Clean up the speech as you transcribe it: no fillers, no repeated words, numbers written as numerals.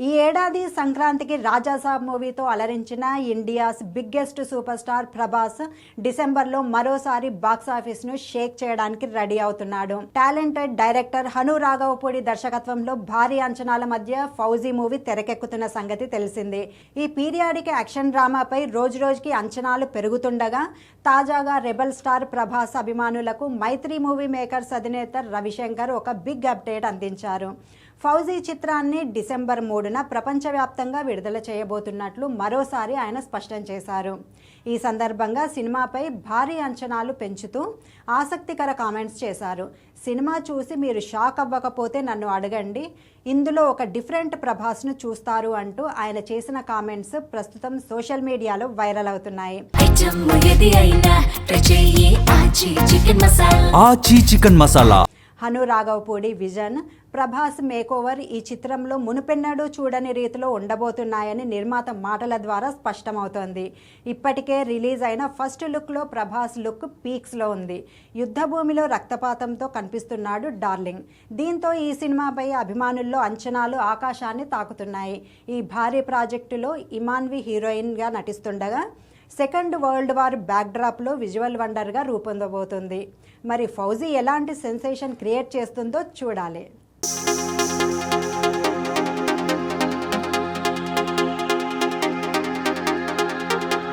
ఈ ఏడాది సంక్రాంతికి రాజాసాబ్ మూవీతో అలరించిన India's biggest super star Prabhas డిసెంబర్లో మరోసారి బాక్సాఫీస్ను షేక్ చేయడానికి రెడీ అవుతున్నాడు. టాలెంటెడ్ డైరెక్టర్ హను రాఘవపూడి దర్శకత్వంలో భారీ అంచనాల మధ్య ఫౌజీ మూవీ తెరకెక్కుతున్న సంగతి తెలిసిందే. ఈ పీరియాడిక్ యాక్షన్ డ్రామాపై రోజురోజుకి అంచనాలు పెరుగుతుండగా తాజాగా రెబల్ స్టార్ ప్రభాస్ అభిమానులకు మైత్రి మూవీ మేకర్స్ అధినేత రవిశంకర్ ఒక బిగ్ అప్డేట్ అందించారు. ఫౌజీ చిత్రాన్ని డిసెంబర్ 3న ప్రపంచవ్యాప్తంగా విడుదల చేయబోతున్నట్లు మరోసారి ఆయన స్పష్టం చేశారు. ఈ సందర్భంగా సినిమాపై భారీ అంచనాలు పెంచుతూ ఆసక్తికర కామెంట్స్ చేశారు. సినిమా చూసి మీరు షాక్ అవ్వకపోతే నన్ను అడగండి, ఇందులో ఒక డిఫరెంట్ ప్రభాస్ను చూస్తారు అంటూ ఆయన చేసిన కామెంట్స్ ప్రస్తుతం సోషల్ మీడియాలో వైరల్ అవుతున్నాయి. హను రాఘవపూడి విజన్, ప్రభాస్ మేకోవర్ ఈ చిత్రంలో మునుపెన్నడూ చూడని రీతిలో ఉండబోతున్నాయని నిర్మాత మాటల ద్వారా స్పష్టమవుతోంది. ఇప్పటికే రిలీజ్ అయిన ఫస్ట్ లుక్లో ప్రభాస్ లుక్ పీక్స్లో ఉంది. యుద్ధభూమిలో రక్తపాతంతో కనిపిస్తున్నాడు డార్లింగ్. దీంతో ఈ సినిమాపై అభిమానుల్లో అంచనాలు ఆకాశాన్ని తాకుతున్నాయి. ఈ భారీ ప్రాజెక్టులో ఇమాన్వి హీరోయిన్గా నటిస్తుండగా సెకండ్ వరల్డ్ వార్ బ్యాక్డ్రాప్లో విజువల్ వండర్గా రూపొందబోతుంది. మరి ఫౌజీ ఎలాంటి సెన్సేషన్ క్రియేట్ చేస్తుందో చూడాలి.